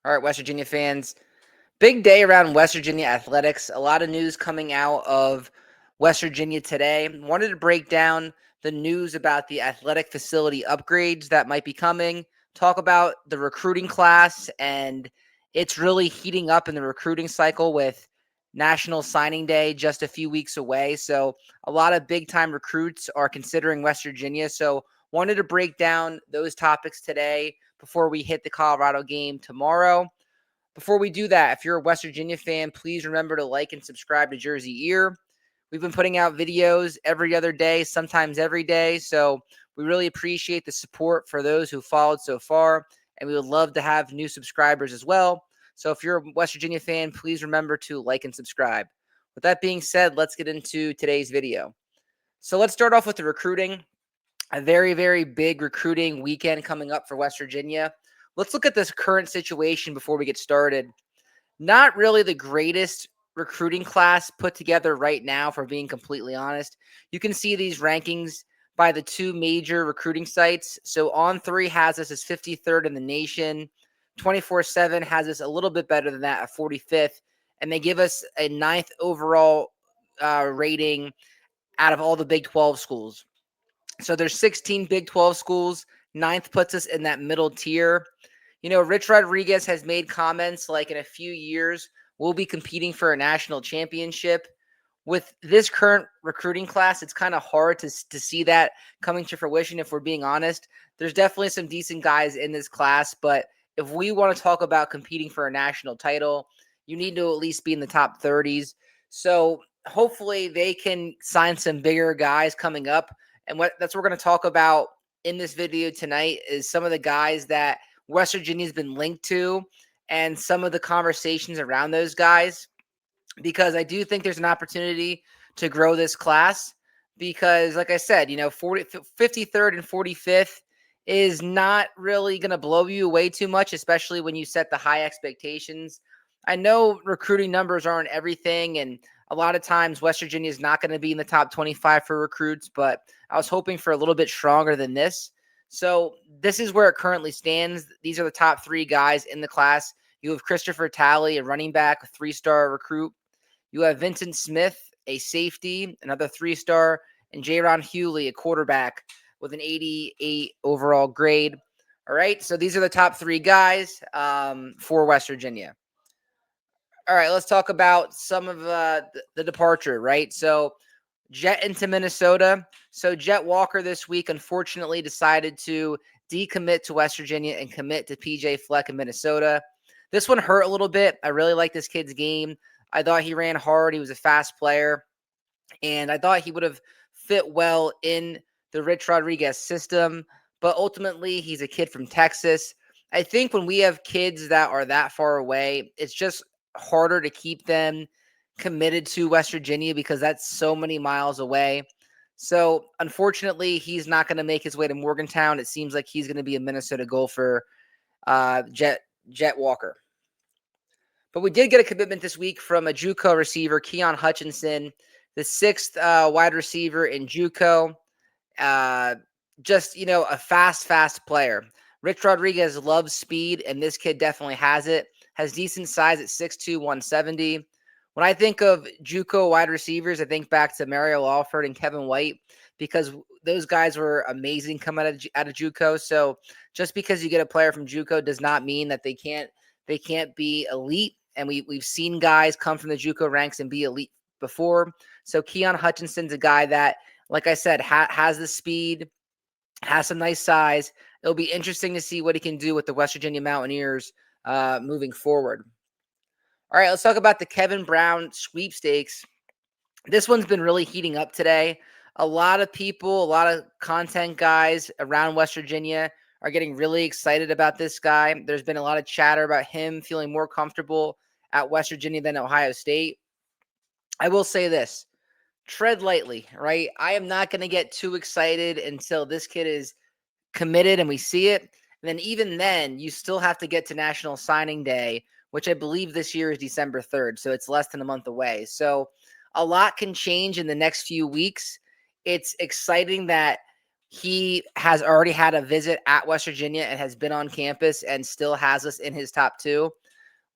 All right, West Virginia fans. Big day around West Virginia athletics. A lot of news coming out of West Virginia today. Wanted to break down the news about the athletic facility upgrades that might be coming. Talk about the recruiting class, and it's really heating up in the recruiting cycle with National Signing Day just a few weeks away. So a lot of big time recruits are considering West Virginia. So wanted to break down those topics today before we hit the Colorado game tomorrow. Before we do that, if you're a West Virginia fan, please remember to like and subscribe to JerseyEER. We've been putting out videos every other day, sometimes every day. So we really appreciate the support for those who followed so far. And we would love to have new subscribers as well. So if you're a West Virginia fan, please remember to like and subscribe. With that being said, let's get into today's video. So let's start off with the recruiting. A very, very big recruiting weekend coming up for West Virginia. Let's look at this current situation before we get started. Not really the greatest recruiting class put together right now, for being completely honest. You can see these rankings by the two major recruiting sites. So On3 has us as 53rd in the nation. 24/7 has us a little bit better than that at 45th. And they give us a 9th overall rating out of all the Big 12 schools. So there's 16 Big 12 schools. 9th puts us in that middle tier. You know, Rich Rodriguez has made comments like in a few years, we'll be competing for a national championship. With this current recruiting class, it's kind of hard to see that coming to fruition, if we're being honest. There's definitely some decent guys in this class, but if we want to talk about competing for a national title, you need to at least be in the top 30s. So hopefully they can sign some bigger guys coming up. And that's what we're going to talk about in this video tonight is some of the guys that West Virginia's been linked to and some of the conversations around those guys, because I do think there's an opportunity to grow this class because, like I said, 53rd and 45th is not really going to blow you away too much, especially when you set the high expectations. I know recruiting numbers aren't everything, and a lot of times West Virginia is not going to be in the top 25 for recruits, but I was hoping for a little bit stronger than this. So this is where it currently stands. These are the top three guys in the class. You have Christopher Talley, a running back, a 3-star recruit. You have Vincent Smith, a safety, another 3-star, and Jaron Hewley, a quarterback with an 88 overall grade. All right, so these are the top three guys for West Virginia. All right, let's talk about some of the departure, right? So Jet into Minnesota. So Jet Walker this week, unfortunately, decided to decommit to West Virginia and commit to PJ Fleck in Minnesota. This one hurt a little bit. I really like this kid's game. I thought he ran hard. He was a fast player. And I thought he would have fit well in the Rich Rodriguez system. But ultimately, he's a kid from Texas. I think when we have kids that are that far away, it's just harder to keep them committed to West Virginia because that's so many miles away. So unfortunately, he's not going to make his way to Morgantown. It seems like he's going to be a Minnesota Gopher, Jet Walker. But we did get a commitment this week from a JUCO receiver, Keon Hutchinson, the 6th wide receiver in JUCO. Just, a fast player. Rich Rodriguez loves speed, and this kid definitely has it. Has decent size at 6'2", 170. When I think of JUCO wide receivers, I think back to Mario Alford and Kevin White because those guys were amazing coming out of JUCO. So just because you get a player from JUCO does not mean that they can't be elite. And we've seen guys come from the JUCO ranks and be elite before. So Keon Hutchinson's a guy that, like I said, has the speed, has some nice size. It'll be interesting to see what he can do with the West Virginia Mountaineers moving forward. All right, let's talk about the Kevin Brown sweepstakes. This one's been really heating up today. A lot of people, a lot of content guys around West Virginia are getting really excited about this guy. There's been a lot of chatter about him feeling more comfortable at West Virginia than Ohio State. I will say this, tread lightly, right? I am not going to get too excited until this kid is committed and we see it. And then even then, you still have to get to National Signing Day, which I believe this year is December 3rd. So it's less than a month away. So a lot can change in the next few weeks. It's exciting that He has already had a visit at West Virginia and has been on campus and still has us in his top 2.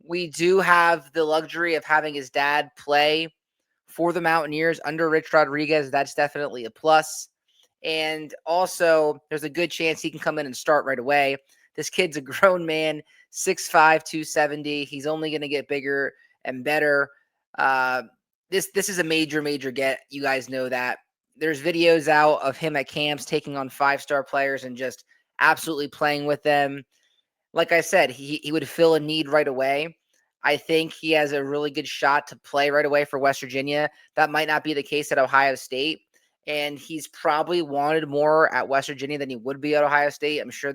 We do have the luxury of having his dad play for the Mountaineers under Rich Rodriguez. That's definitely a plus. And also, there's a good chance he can come in and start right away. This kid's a grown man, 6'5", 270. He's only going to get bigger and better. This is a major get. You guys know that. There's videos out of him at camps taking on 5-star players and just absolutely playing with them. Like I said, he would fill a need right away. I think he has a really good shot to play right away for West Virginia. That might not be the case at Ohio State. And he's probably wanted more at West Virginia than he would be at Ohio State. I'm sure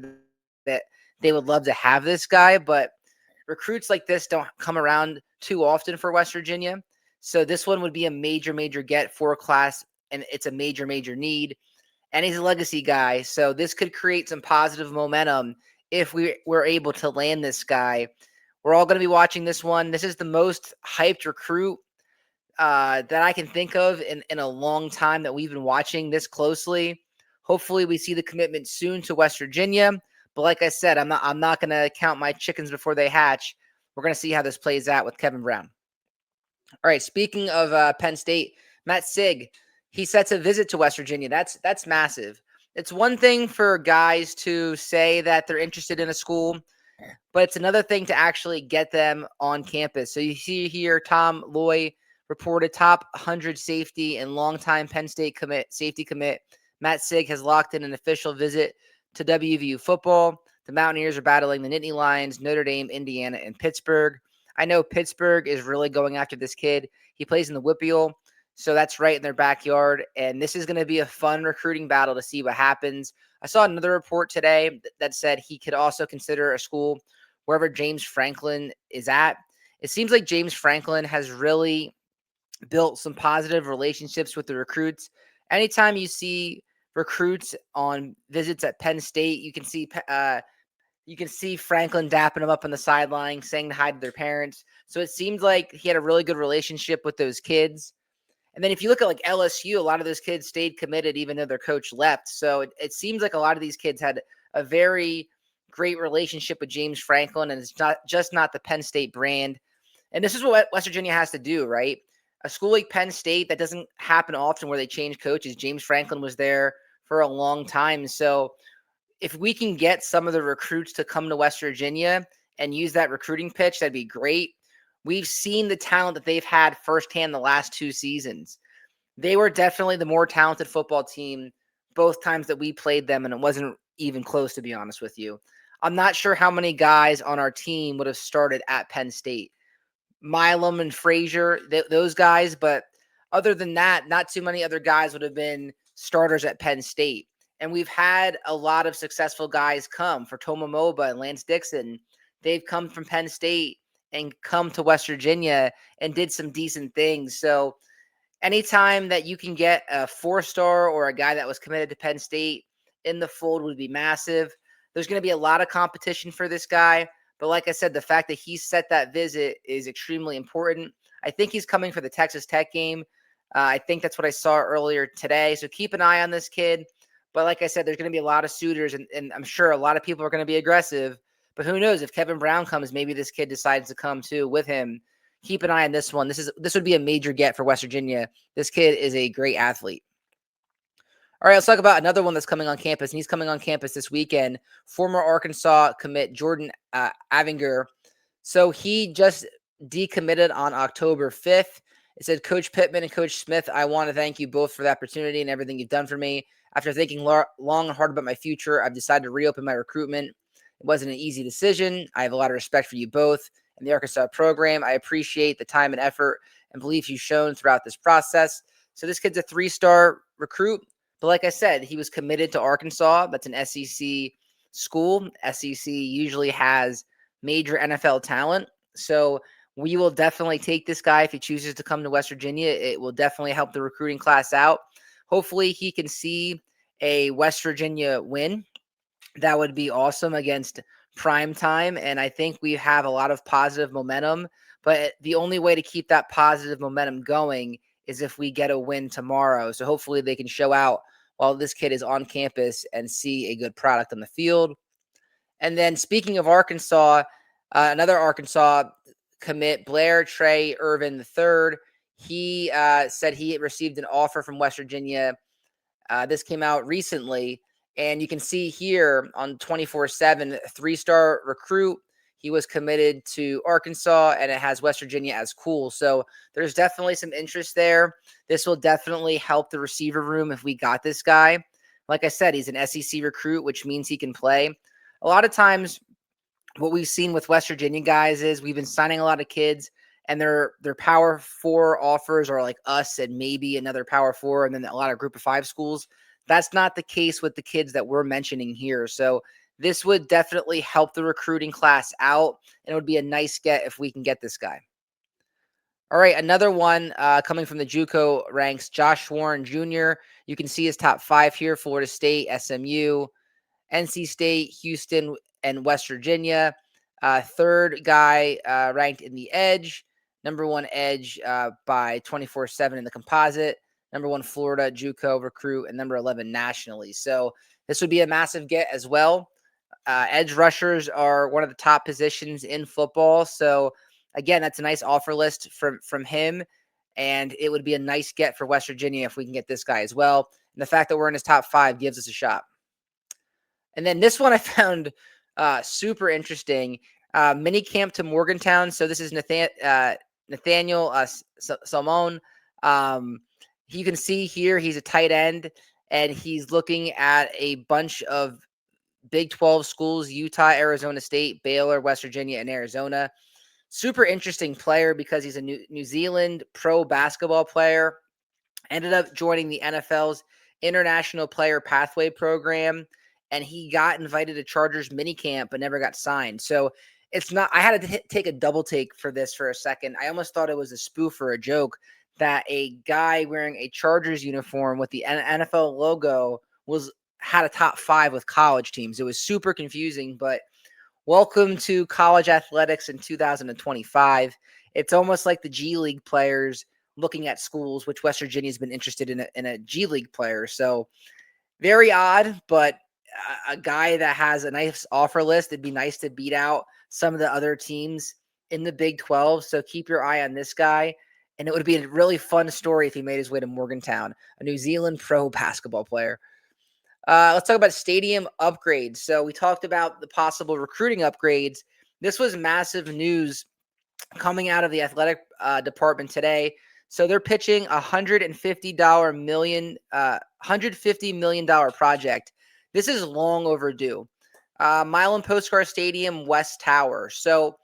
that they would love to have this guy, but recruits like this don't come around too often for West Virginia. So this one would be a major get for a class, and it's a major need. And he's a legacy guy, so this could create some positive momentum if we were able to land this guy. We're all going to be watching this one. This is the most hyped recruit that I can think of in a long time that we've been watching this closely. Hopefully we see the commitment soon to West Virginia. But like I said, I'm not going to count my chickens before they hatch. We're going to see how this plays out with Kevin Brown. All right, speaking of Penn State, Matt Sieg, he sets a visit to West Virginia. That's massive. It's one thing for guys to say that they're interested in a school, but it's another thing to actually get them on campus. So you see here, Tom Loy reported top 100 safety and longtime Penn State safety commit. Matt Sieg has locked in an official visit to WVU football. The Mountaineers are battling the Nittany Lions, Notre Dame, Indiana, and Pittsburgh. I know Pittsburgh is really going after this kid. He plays in the Whippeal, so that's right in their backyard. And this is going to be a fun recruiting battle to see what happens. I saw another report today that said he could also consider a school wherever James Franklin is at. It seems like James Franklin has really built some positive relationships with the recruits. Anytime you see recruits on visits at Penn State, you can see Franklin dapping them up on the sideline, saying hi to their parents. So it seems like he had a really good relationship with those kids. And then if you look at like LSU, a lot of those kids stayed committed even though their coach left. So it seems like a lot of these kids had a very great relationship with James Franklin, and it's not the Penn State brand. And this is what West Virginia has to do, right? A school like Penn State, that doesn't happen often where they change coaches. James Franklin was there for a long time. So if we can get some of the recruits to come to West Virginia and use that recruiting pitch, that'd be great. We've seen the talent that they've had firsthand the last 2 seasons. They were definitely the more talented football team both times that we played them, and it wasn't even close, to be honest with you. I'm not sure how many guys on our team would have started at Penn State. Milan and Frazier, those guys, but other than that, not too many other guys would have been starters at Penn State. And we've had a lot of successful guys come for Toma Moba and Lance Dixon. They've come from Penn State and come to West Virginia and did some decent things. So anytime that you can get a 4-star or a guy that was committed to Penn State in the fold would be massive. There's going to be a lot of competition for this guy. But like I said, the fact that he set that visit is extremely important. I think he's coming for the Texas Tech game. I think that's what I saw earlier today. So keep an eye on this kid. But like I said, there's going to be a lot of suitors, and I'm sure a lot of people are going to be aggressive. But who knows? If Kevin Brown comes, maybe this kid decides to come too with him. Keep an eye on this one. This would be a major get for West Virginia. This kid is a great athlete. All right, let's talk about another one that's coming on campus, and he's coming on campus this weekend. Former Arkansas commit Jordan Avinger. So he just decommitted on October 5th. It said, Coach Pittman and Coach Smith, I want to thank you both for the opportunity and everything you've done for me. After thinking long and hard about my future, I've decided to reopen my recruitment. It wasn't an easy decision. I have a lot of respect for you both and the Arkansas program. I appreciate the time and effort and belief you've shown throughout this process. So this kid's a 3-star recruit. But like I said, he was committed to Arkansas. That's an SEC school. SEC usually has major NFL talent. So we will definitely take this guy if he chooses to come to West Virginia. It will definitely help the recruiting class out. Hopefully he can see a West Virginia win. That would be awesome against Prime Time. And I think we have a lot of positive momentum. But the only way to keep that positive momentum going is if we get a win tomorrow. So hopefully they can show out while this kid is on campus and see a good product on the field. And then speaking of Arkansas, another Arkansas commit, Blair Trey Irvin III. He said he received an offer from West Virginia. This came out recently, and you can see here on 24/7, 3-star recruit. He was committed to Arkansas, and it has West Virginia as cool. So there's definitely some interest there. This will definitely help the receiver room if we got this guy. Like I said, he's an SEC recruit, which means he can play. A lot of times, what we've seen with West Virginia guys is we've been signing a lot of kids, and their Power 4 offers are like us and maybe another Power 4, and then a lot of Group of 5 schools. That's not the case with the kids that we're mentioning here. So this would definitely help the recruiting class out, and it would be a nice get if we can get this guy. All right, another one coming from the JUCO ranks, Josh Warren Jr. You can see his top 5 here: Florida State, SMU, NC State, Houston, and West Virginia. Third guy ranked in the edge, number 1 edge by 24/7 in the composite, number 1 Florida JUCO recruit, and number 11 nationally. So this would be a massive get as well. Edge rushers are one of the top positions in football. So again, that's a nice offer list from him. And it would be a nice get for West Virginia if we can get this guy as well. And the fact that we're in his top 5 gives us a shot. And then this one I found super interesting. Mini camp to Morgantown. So this is Nathaniel Salmon. You can see here he's a tight end, and he's looking at a bunch of Big 12 schools: Utah, Arizona State, Baylor, West Virginia, and Arizona. Super interesting player because he's a New Zealand pro basketball player. Ended up joining the NFL's International Player Pathway Program, and he got invited to Chargers minicamp but never got signed. So it's not, I had to take a double take for this for a second. I almost thought it was a spoof or a joke that a guy wearing a Chargers uniform with the NFL logo had a top 5 with college teams. It was super confusing, but welcome to college athletics in 2025. It's almost like the G League players looking at schools, which West Virginia has been interested in a G League player. So very odd, but a guy that has a nice offer list. It'd be nice to beat out some of the other teams in the Big 12. So keep your eye on this guy. And it would be a really fun story if he made his way to Morgantown, a New Zealand pro basketball player. Let's talk about stadium upgrades. So we talked about the possible recruiting upgrades. This was massive news coming out of the athletic department today. So they're pitching $150 million project. This is long overdue. Milan Puskar Stadium West Tower. So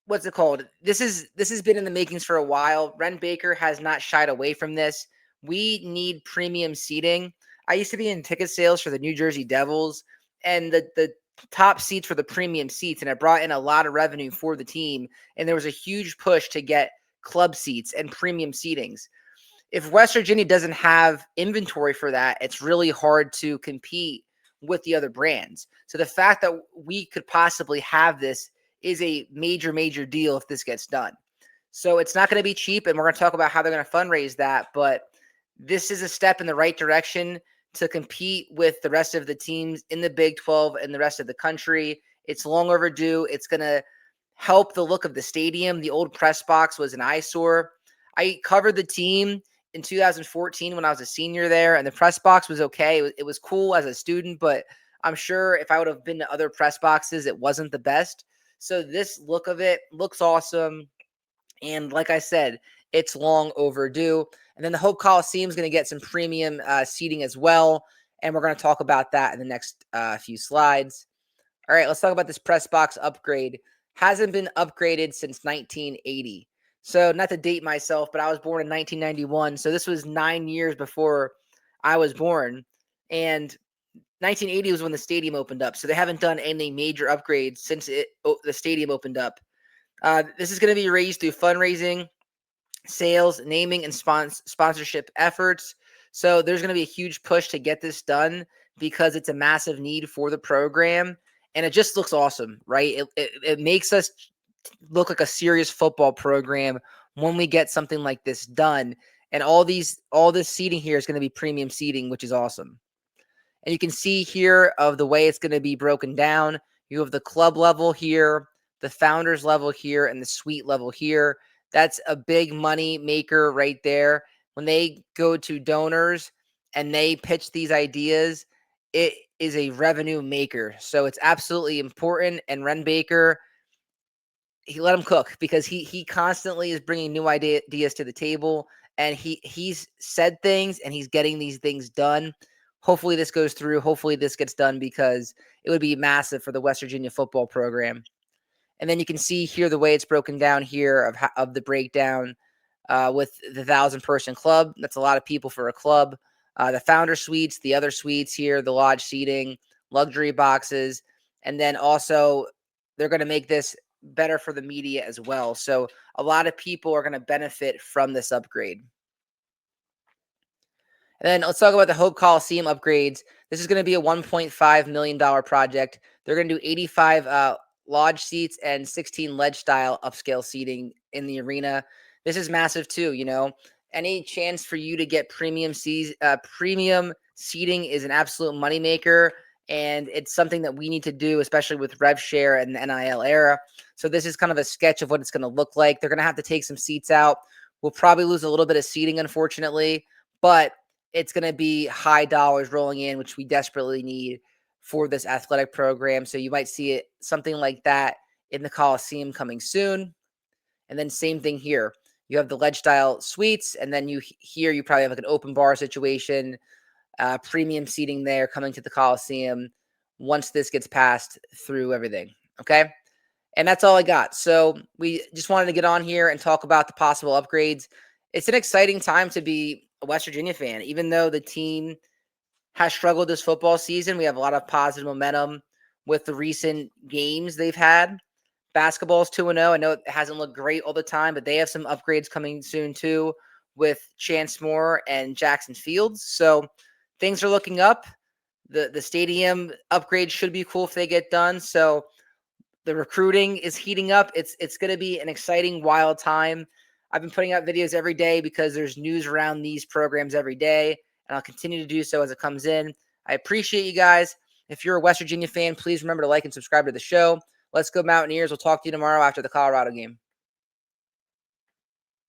what's it called? This has been in the makings for a while. Ren Baker has not shied away from this. We need premium seating. I used to be in ticket sales for the New Jersey Devils, and the top seats were the premium seats, and it brought in a lot of revenue for the team. And there was a huge push to get club seats and premium seatings. If West Virginia doesn't have inventory for that, it's really hard to compete with the other brands. So the fact that we could possibly have this is a major, major deal if this gets done. So it's not going to be cheap, and we're going to talk about how they're going to fundraise that, but this is a step in the right direction to compete with the rest of the teams in the Big 12 and the rest of the country. It's long overdue. It's going to help the look of the stadium. The old press box was an eyesore. I covered the team in 2014 when I was a senior there, and the press box was okay. It was cool as a student, but I'm sure if I would have been to other press boxes, it wasn't the best. So this look of it looks awesome. And like I said, it's long overdue. And then the Hope Coliseum is going to get some premium seating as well. And we're going to talk about that in the next few slides. All right, let's talk about this press box upgrade. Hasn't been upgraded since 1980. So not to date myself, but I was born in 1991. So this was 9 years before I was born. And 1980 was when the stadium opened up. So they haven't done any major upgrades since the stadium opened up. This is going to be raised through fundraising, sales, naming, and sponsorship efforts. So there's going to be a huge push to get this done because it's a massive need for the program. And it just looks awesome, right? It makes us look like a serious football program when we get something like this done. And all this seating here is going to be premium seating, which is awesome. And you can see here of the way it's going to be broken down. You have the club level here, the founders level here, and the suite level here. That's a big money maker right there. When they go to donors and they pitch these ideas, it is a revenue maker. So it's absolutely important. And Ren Baker, he let him cook because he constantly is bringing new ideas to the table, and he's said things and he's getting these things done. Hopefully this goes through. Hopefully this gets done because it would be massive for the West Virginia football program. And then you can see here the way it's broken down here of the breakdown with the 1,000-person club. That's a lot of people for a club. The founder suites, the other suites here, the lodge seating, luxury boxes, and then also they're going to make this better for the media as well. So a lot of people are going to benefit from this upgrade. And then let's talk about the Hope Coliseum upgrades. This is going to be a $1.5 million project. They're going to do 85 lodge seats and 16 ledge style upscale seating in the arena. This is massive too. Any chance for you to get premium seating is an absolute moneymaker. And it's something that we need to do, especially with rev share and the NIL era. So this is kind of a sketch of what it's going to look like. They're going to have to take some seats out. We'll probably lose a little bit of seating, unfortunately, but it's going to be high dollars rolling in, which we desperately need for this athletic program. So you might see it something like that in the Coliseum coming soon. And then same thing here. You have the ledge style suites, and then you probably have like an open bar situation, premium seating there coming to the Coliseum once this gets passed through everything. Okay. And that's all I got. So we just wanted to get on here and talk about the possible upgrades. It's an exciting time to be a West Virginia fan, even though the team has struggled this football season. We have a lot of positive momentum with the recent games they've had. Basketball's 2-0. I know it hasn't looked great all the time, but they have some upgrades coming soon too with Chance Moore and Jackson Fields. So things are looking up. The stadium upgrade should be cool if they get done. So the recruiting is heating up. It's going to be an exciting, wild time. I've been putting out videos every day because there's news around these programs every day, and I'll continue to do so as it comes in. I appreciate you guys. If you're a West Virginia fan, please remember to like and subscribe to the show. Let's go Mountaineers. We'll talk to you tomorrow after the Colorado game.